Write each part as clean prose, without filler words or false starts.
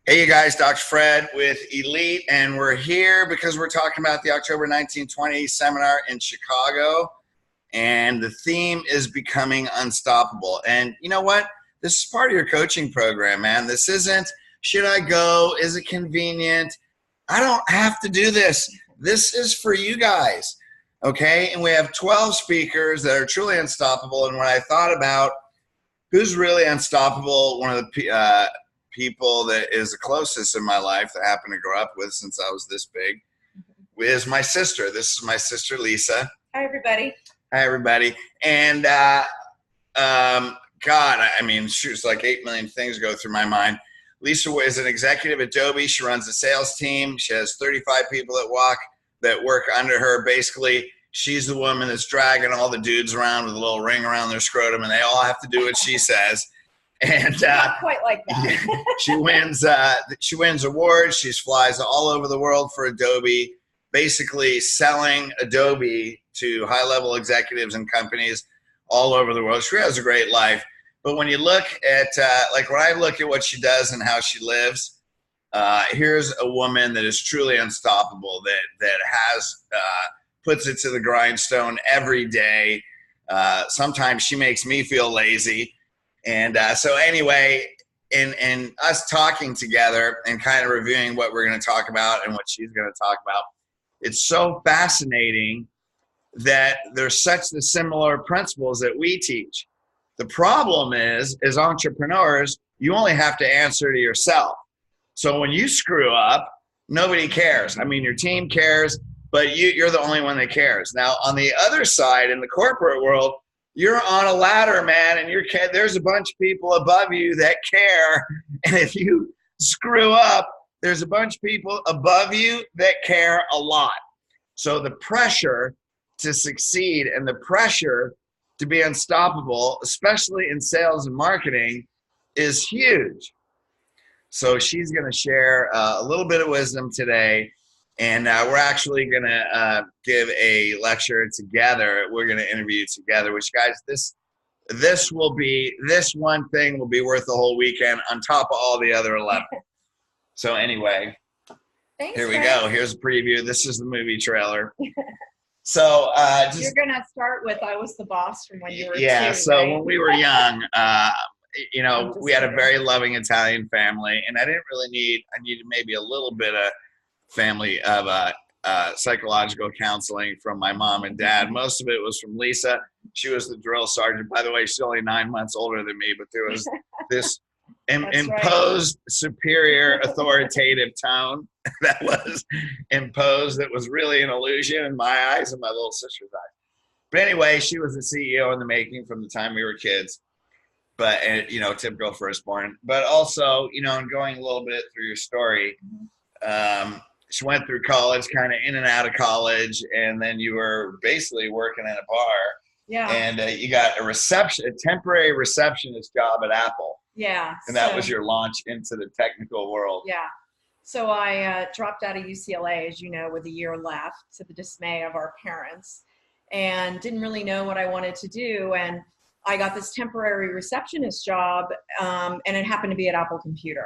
Hey, you guys, Dr. Fred with Elite, and we're here because we're talking about the October 1920 seminar in Chicago, and the theme is becoming unstoppable. And you know what? This is part of your coaching program, man. This isn't, should I go? Is it convenient? I don't have to do this. This is for you guys, okay? And we have 12 speakers that are truly unstoppable, and when I thought about who's really unstoppable, one of the people that is the closest in my life that I happened to grow up with since I was this big is my sister. This is my sister, Lisa. Hi, everybody. Hi, everybody. And God, I mean, shoot, like 8 million things go through my mind. Lisa is an executive at Adobe. She runs a sales team. She has 35 people that work under her. Basically, she's the woman that's dragging all the dudes around with a little ring around their scrotum, and they all have to do what she says. And not quite like that. she wins awards. She flies all over the world for Adobe, basically selling Adobe to high-level executives and companies all over the world. She has a great life. But when you look at, like when I look at what she does and how she lives, here's a woman that is truly unstoppable, that has puts it to the grindstone every day. Sometimes she makes me feel lazy. And so anyway, in us talking together and kind of reviewing what we're going to talk about and what she's going to talk about, it's so fascinating that there's such the similar principles that we teach. The problem is, as entrepreneurs, you only have to answer to yourself. So when you screw up, nobody cares. I mean, your team cares, but you're the only one that cares. Now, on the other side, in the corporate world, you're on a ladder, man, and there's a bunch of people above you that care. And if you screw up, there's a bunch of people above you that care a lot. So the pressure to succeed and the pressure to be unstoppable, especially in sales and marketing, is huge. So she's going to share a little bit of wisdom today. And we're actually going to give a lecture together. We're going to interview together, which, guys, this one thing will be worth the whole weekend on top of all the other 11. So anyway, Thanks, here we guys. go. Here's a preview. This is the movie trailer. So you're going to start with I Was the Boss from when you were yeah, two, so right? when we were young, you know, we had a very loving Italian family, and I needed maybe a little bit of family of psychological counseling from my mom and dad. Most of it was from Lisa. She was the drill sergeant. By the way, she's only 9 months older than me, but there was this imposed superior authoritative tone that was imposed that was really an illusion in my eyes and my little sister's eyes. But anyway, she was the CEO in the making from the time we were kids. But, you know, typical firstborn. But also, you know, and going a little bit through your story, she went through college, kind of in and out of college, and then you were basically working in a bar. Yeah. And you got a temporary receptionist job at Apple. Yeah. And that was your launch into the technical world. Yeah. So I dropped out of UCLA, as you know, with a year left, to the dismay of our parents, and didn't really know what I wanted to do. And I got this temporary receptionist job, and it happened to be at Apple Computer.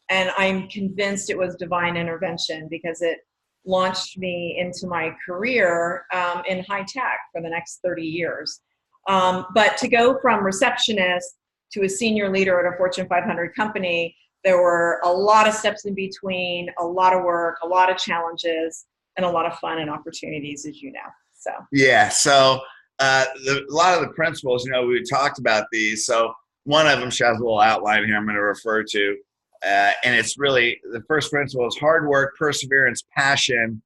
And I'm convinced it was divine intervention because it launched me into my career in high tech for the next 30 years. But to go from receptionist to a senior leader at a Fortune 500 company, there were a lot of steps in between, a lot of work, a lot of challenges, and a lot of fun and opportunities, as you know. So yeah, so a lot of the principles, you know, we talked about these. So one of them, she has a little outline here I'm going to refer to. And it's really, the first principle is hard work, perseverance, passion,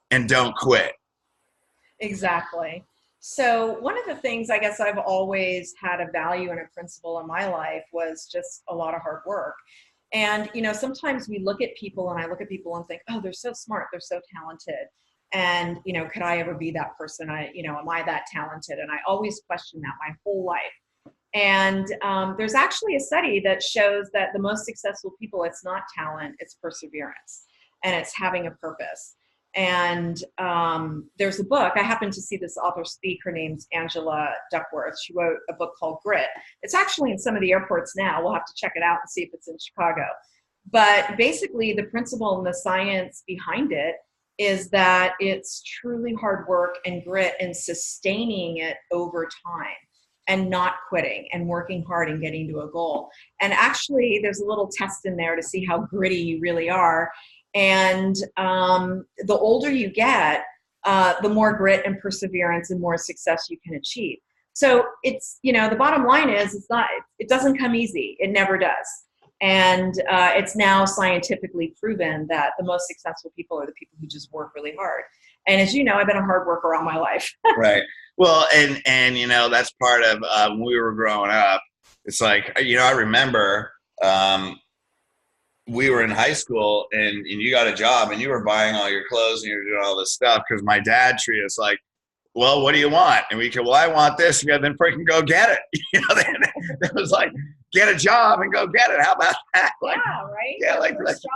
and don't quit. Exactly. So one of the things I guess I've always had a value and a principle in my life was just a lot of hard work. And, you know, sometimes we look at people and I look at people and think, oh, they're so smart, they're so talented. And, you know, could I ever be that person? Am I that talented? And I always question that my whole life. And there's actually a study that shows that the most successful people, it's not talent, it's perseverance, and it's having a purpose. And there's a book, I happened to see this author speak, her name's Angela Duckworth. She wrote a book called Grit. It's actually in some of the airports now. We'll have to check it out and see if it's in Chicago. But basically the principle and the science behind it is that it's truly hard work and grit and sustaining it over time and not quitting and working hard and getting to a goal. And actually there's a little test in there to see how gritty you really are. And the older you get, the more grit and perseverance and more success you can achieve. So it's, the bottom line is it doesn't come easy. It never does. And it's now scientifically proven that the most successful people are the people who just work really hard. And as you know, I've been a hard worker all my life. Right. Well, and that's part of when we were growing up. It's like, I remember we were in high school and you got a job and you were buying all your clothes and you were doing all this stuff because my dad treated us like, well, what do you want? And we go, well, I want this. Yeah, then freaking go get it. It was like, get a job and go get it. How about that? Like, yeah, right. Yeah,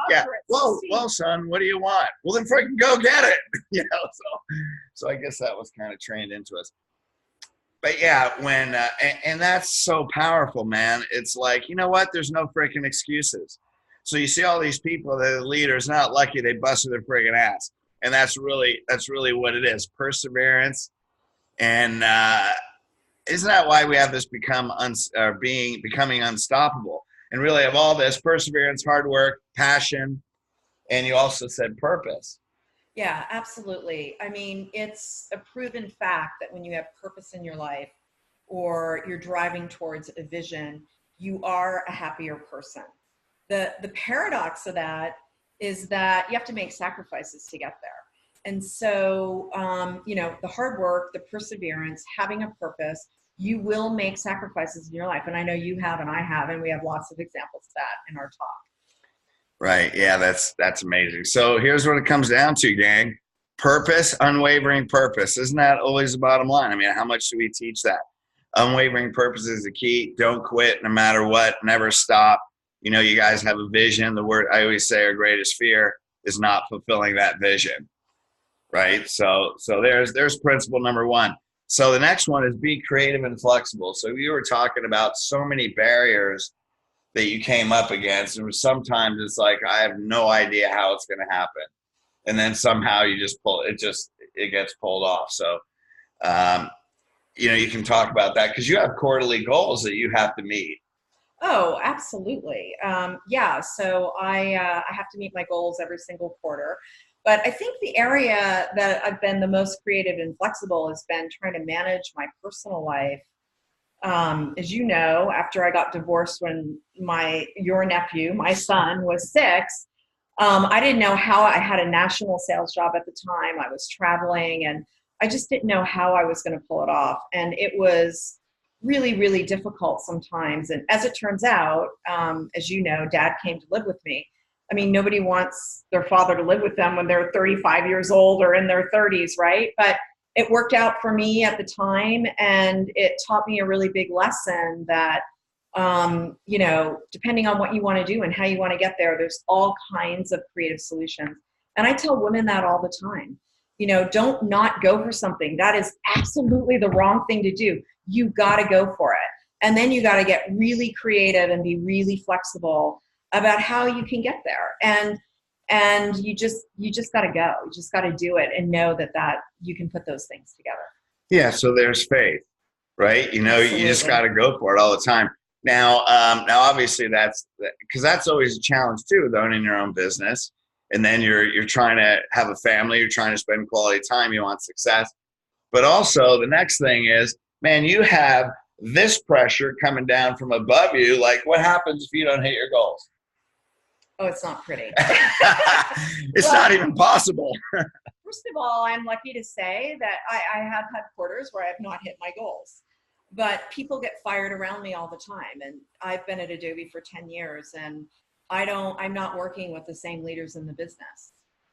yeah. Well, son, what do you want? Well, then freaking go get it. So I guess that was kind of trained into us. But yeah, when and that's so powerful, man. It's like, you know what? There's no freaking excuses. So you see all these people that are leaders, not lucky they busted their friggin' ass. And that's really what it is. Perseverance. And isn't that why we have this becoming unstoppable? And really of all this, perseverance, hard work, passion, and you also said purpose. Yeah, absolutely. I mean, it's a proven fact that when you have purpose in your life or you're driving towards a vision, you are a happier person. The paradox of that is that you have to make sacrifices to get there. And so, the hard work, the perseverance, having a purpose, you will make sacrifices in your life. And I know you have, and I have, and we have lots of examples of that in our talk. Right. Yeah, that's amazing. So here's what it comes down to, gang. Purpose, unwavering purpose. Isn't that always the bottom line? I mean, how much do we teach that? Unwavering purpose is the key. Don't quit no matter what. Never stop. You guys have a vision. The word I always say, our greatest fear is not fulfilling that vision. Right. So there's principle number one. So the next one is be creative and flexible. So you were talking about so many barriers that you came up against. And sometimes it's like, I have no idea how it's going to happen. And then somehow you just it gets pulled off. So, you can talk about that because you have quarterly goals that you have to meet. Oh, absolutely. Yeah. So I have to meet my goals every single quarter. But I think the area that I've been the most creative and flexible has been trying to manage my personal life. As you know, after I got divorced when your nephew, my son, was 6, I didn't know how. I had a national sales job at the time. I was traveling and I just didn't know how I was going to pull it off. And it was really, really difficult sometimes. And as it turns out, as you know, Dad came to live with me. I mean, nobody wants their father to live with them when they're 35 years old or in their 30s, right? But it worked out for me at the time, and it taught me a really big lesson that, depending on what you want to do and how you want to get there, there's all kinds of creative solutions. And I tell women that all the time. Don't not go for something. That is absolutely the wrong thing to do. You got to go for it. And then you got to get really creative and be really flexible about how you can get there. And you just got to go. You just got to do it and know that you can put those things together. Yeah. So there's faith, right? Absolutely. You just got to go for it all the time. Now obviously that's because that's always a challenge too, owning your own business. And then you're trying to have a family, you're trying to spend quality time, you want success. But also the next thing is, man, you have this pressure coming down from above you. Like, what happens if you don't hit your goals? Oh, it's not pretty. It's not even possible. First of all, I'm lucky to say that I have had quarters where I have not hit my goals. But people get fired around me all the time. And I've been at Adobe for 10 years, and I'm not working with the same leaders in the business.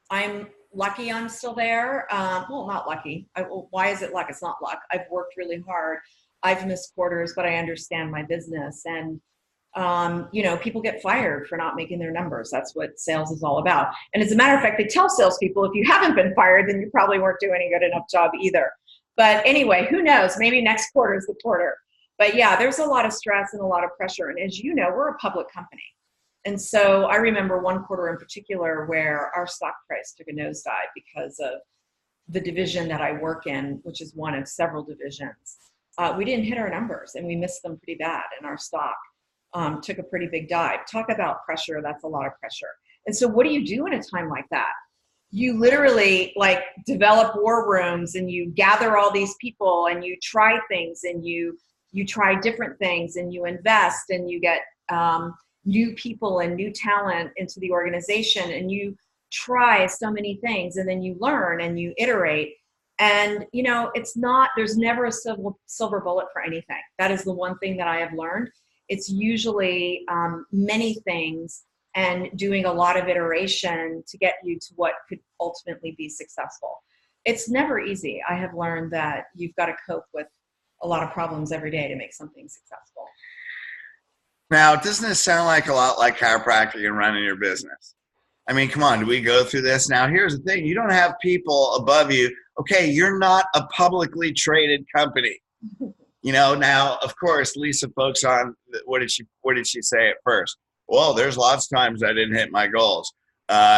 I'm lucky I'm still there. Well, not lucky. Why is it luck? It's not luck. I've worked really hard. I've missed quarters, but I understand my business. And people get fired for not making their numbers. That's what sales is all about. And as a matter of fact, they tell salespeople, if you haven't been fired, then you probably weren't doing a good enough job either. But anyway, who knows? Maybe next quarter is the quarter. But yeah, there's a lot of stress and a lot of pressure. And as you know, we're a public company. And so I remember one quarter in particular where our stock price took a nosedive because of the division that I work in, which is one of several divisions. We didn't hit our numbers and we missed them pretty bad, and our stock took a pretty big dive. Talk about pressure, that's a lot of pressure. And so what do you do in a time like that? You literally like develop war rooms and you gather all these people and you try things and you try different things and you invest and you get new people and new talent into the organization and you try so many things and then you learn and you iterate. And you know, it's not, there's never a silver bullet for anything. That is the one thing that I have learned. It's usually many things and doing a lot of iteration to get you to what could ultimately be successful. It's never easy. I have learned that you've got to cope with a lot of problems every day to make something successful. Now, doesn't this sound like a lot like chiropractic and running your business? I mean, come on, do we go through this? Now, here's the thing. You don't have people above you. Okay, you're not a publicly traded company. You know, now, of course, Lisa focused on, what did she say at first? Well, there's lots of times I didn't hit my goals.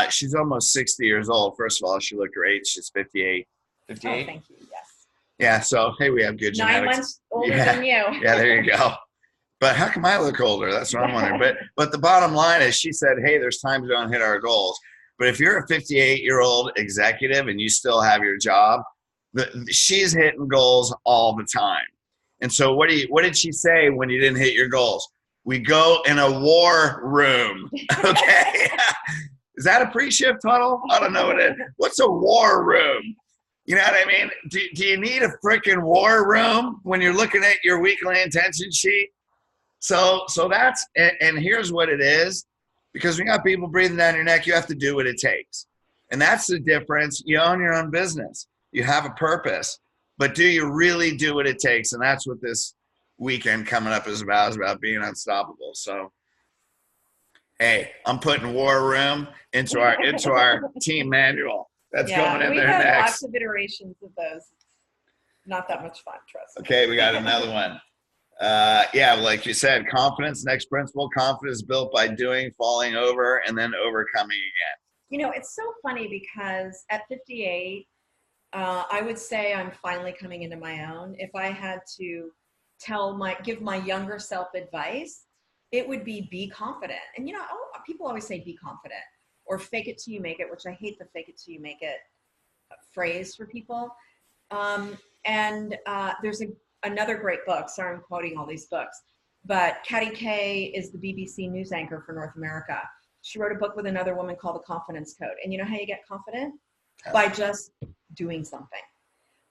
She's almost 60 years old. First of all, she looked great. She's 58. 58? Oh, thank you. Yes. Yeah, so, hey, we have good 9 genetics. months older than you. Yeah, there you go. But how come I look older? That's what I'm wondering. But the bottom line is she said, hey, there's times we don't hit our goals. But if you're a 58-year-old executive and you still have your job, she's hitting goals all the time. And so what did she say when you didn't hit your goals? We go in a war room. Okay. Is that a pre-shift tunnel? I don't know what it is. What's a war room? You know what I mean? Do you need a freaking war room when you're looking at your weekly intention sheet? So that's, and here's what it is, because when you got people breathing down your neck, you have to do what it takes. And that's the difference. You own your own business. You have a purpose, but do you really do what it takes? And that's what this weekend coming up is about being unstoppable. So, hey, I'm putting War Room into our team manual. That's going in there next. We have lots of iterations of those. Not that much fun, trust me. Okay, we got another one. Yeah, like you said, confidence, next principle, confidence built by doing, falling over, and then overcoming again. You know, it's so funny because at 58, I would say I'm finally coming into my own. If I had to give my younger self advice, it would be confident. And you know, people always say be confident or fake it till you make it, which I hate the fake it till you make it phrase for people. There's another great book. Sorry, I'm quoting all these books, but Katty Kay is the BBC news anchor for North America. She wrote a book with another woman called The Confidence Code. And you know how you get confident? By just doing something.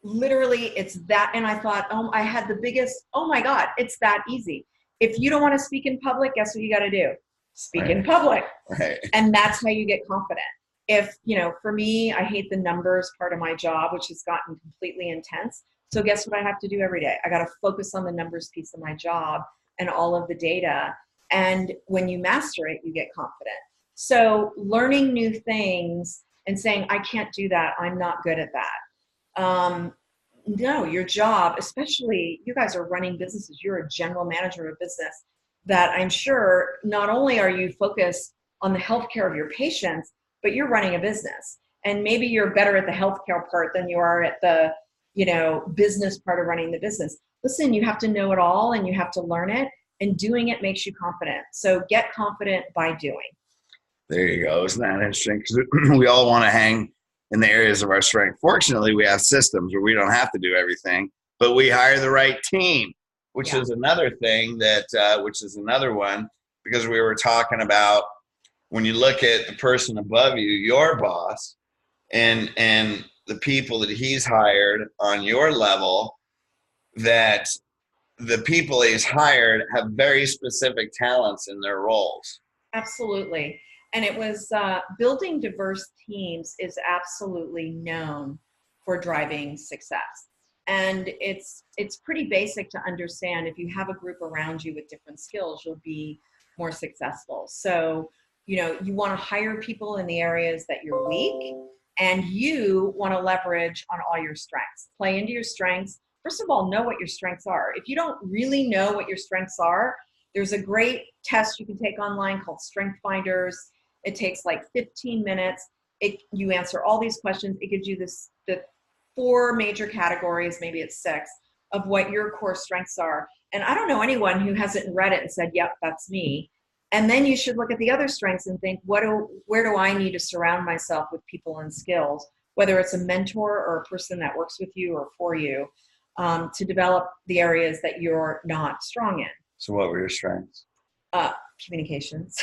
Literally, it's that. And I thought, I had the biggest, oh my God, it's that easy. If you don't want to speak in public, guess what you got to do? Speak in public. Right. And that's how you get confident. If, you know, for me, I hate the numbers part of my job, which has gotten completely intense. So guess what I have to do every day? I got to focus on the numbers piece of my job and all of the data. And when you master it, you get confident. So learning new things and saying, I can't do that, I'm not good at that. No, your job, especially you guys are running businesses, you're a general manager of a business that I'm sure not only are you focused on the healthcare of your patients, but you're running a business. And maybe you're better at the healthcare part than you are at the, you know, business part of running the business. Listen, you have to know it all and you have to learn it, and doing it makes you confident. So get confident by doing. There you go. Isn't that interesting? Because we all want to hang in the areas of our strength. Fortunately, we have systems where we don't have to do everything, but we hire the right team, which is another thing that, which is another one, because we were talking about when you look at the person above you, your boss, and the people that he's hired on your level, that the people he's hired have very specific talents in their roles. Absolutely. And it was building diverse teams is absolutely known for driving success. And it's pretty basic to understand. If you have a group around you with different skills, you'll be more successful. So, you know, you want to hire people in the areas that you're weak, and you want to leverage on all your strengths. Play into your strengths. First of all, know what your strengths are. If you don't really know what your strengths are, There's a great test you can take online called Strength Finders. It takes like 15 minutes. You answer all these questions. It gives you the 4 major categories, maybe it's 6, of what your core strengths are. And I don't know anyone who hasn't read it and said, yep, that's me. And then you should look at the other strengths and think, where do I need to surround myself with people and skills, whether it's a mentor or a person that works with you or for you, to develop the areas that you're not strong in. So what were your strengths? Communications.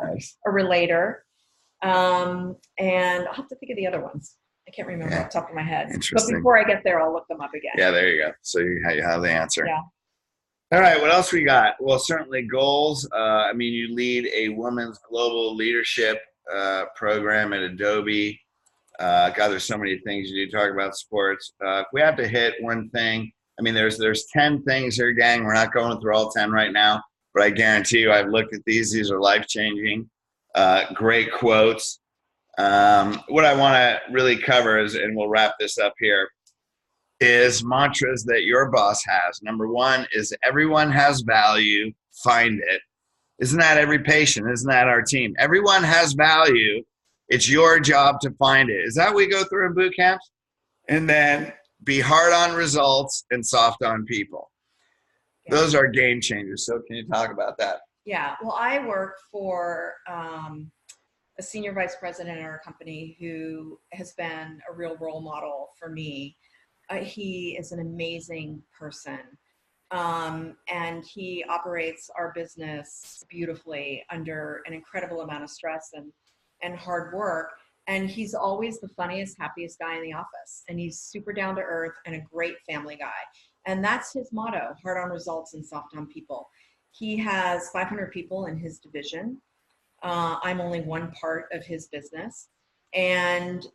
Nice. A relator. And I'll have to think of the other ones. I can't remember off the top of my head. Interesting. But before I get there, I'll look them up again. Yeah, there you go. So you have the answer. Yeah. All right, what else we got? Well, certainly goals. I mean, you lead a women's global leadership program at Adobe. God, there's so many things you do. Talk about sports. If we have to hit one thing, I mean, there's 10 things here, gang. We're not going through all 10 right now, but I guarantee you I've looked at these. These are life-changing. Great quotes. What I want to really cover is, and we'll wrap this up here, is mantras that your boss has. Number 1 is everyone has value, find it. Isn't that every patient? Isn't that our team? Everyone has value. It's your job to find it. Is that what we go through in boot camps? And then be hard on results and soft on people. Yeah. Those are game changers. So can you talk about that? Yeah, well, I work for a senior vice president in our company who has been a real role model for me. He is an amazing person, and he operates our business beautifully under an incredible amount of stress and hard work. And he's always the funniest, happiest guy in the office. And he's super down to earth and a great family guy. And that's his motto, hard on results and soft on people. He has 500 people in his division. I'm only one part of his business. And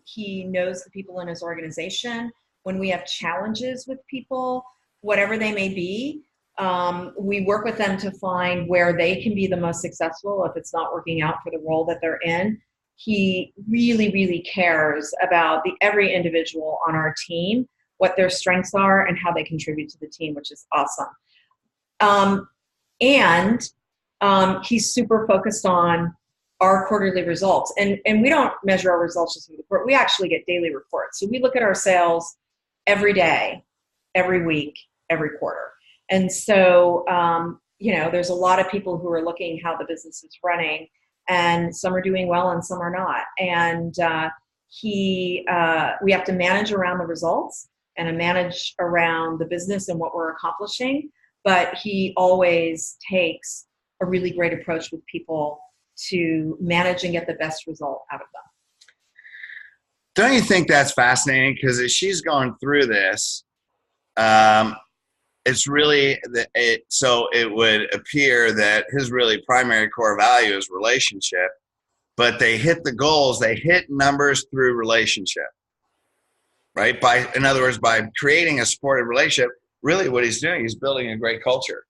he knows the people in his organization. When we have challenges with people, whatever they may be, we work with them to find where they can be the most successful if it's not working out for the role that they're in. He really, really cares about every individual on our team, what their strengths are and how they contribute to the team, which is awesome. And he's super focused on our quarterly results. And we don't measure our results just with the report. We actually get daily reports. So we look at our sales every day, every week, every quarter. And so, there's a lot of people who are looking how the business is running, and some are doing well and some are not. And we have to manage around the results and manage around the business and what we're accomplishing. But he always takes a really great approach with people to manage and get the best result out of them. Don't you think that's fascinating? Because as she's going through this, it's really, so it would appear that his really primary core value is relationship, but they hit the goals, they hit numbers through relationship, right? In other words, by creating a supportive relationship, really what he's doing, he's building a great culture.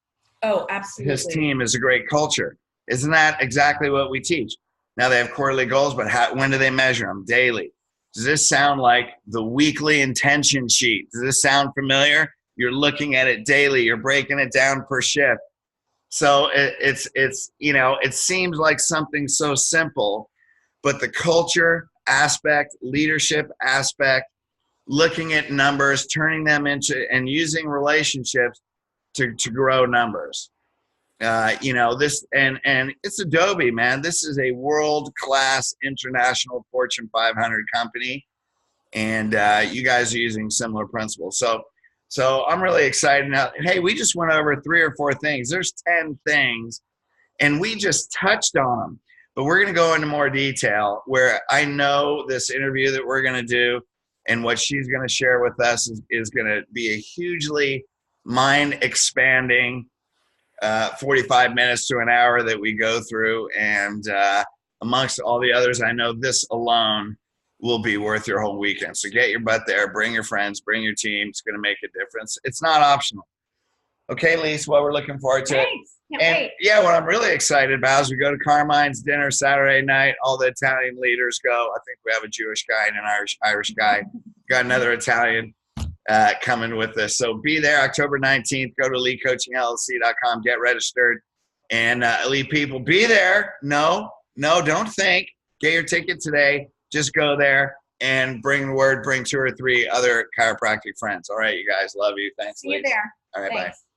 Oh, absolutely. His team is a great culture. Isn't that exactly what we teach? Now they have quarterly goals, but when do they measure them? Daily. Does this sound like the weekly intention sheet? Does this sound familiar? You're looking at it daily. You're breaking it down per shift. So it seems like something so simple, but the culture aspect, leadership aspect, looking at numbers, turning them into, and using relationships to grow numbers. This, and it's Adobe, man. This is a world-class international Fortune 500 company. And you guys are using similar principles. So I'm really excited now. Hey, we just went over 3 or 4 things. There's 10 things, and we just touched on them. But we're going to go into more detail, where I know this interview that we're going to do and what she's going to share with us is going to be a hugely mind-expanding 45 minutes to an hour that we go through. And amongst all the others, I know this alone will be worth your whole weekend. So get your butt there, bring your friends, bring your team. It's going to make a difference. It's not optional. Okay, Lise, well, we're looking forward to it. Can't wait. Yeah, what I'm really excited about is we go to Carmine's dinner Saturday night. All the Italian leaders go. I think we have a Jewish guy and an Irish guy. Got another Italian. coming with us. So be there October 19th. Go to elitecoachingllc.com, get registered. And elite people, be there. No, don't think. Get your ticket today. Just go there and bring word, bring 2 or 3 other chiropractic friends. All right, you guys. Love you. Thanks. See you there. All right, Thanks. bye.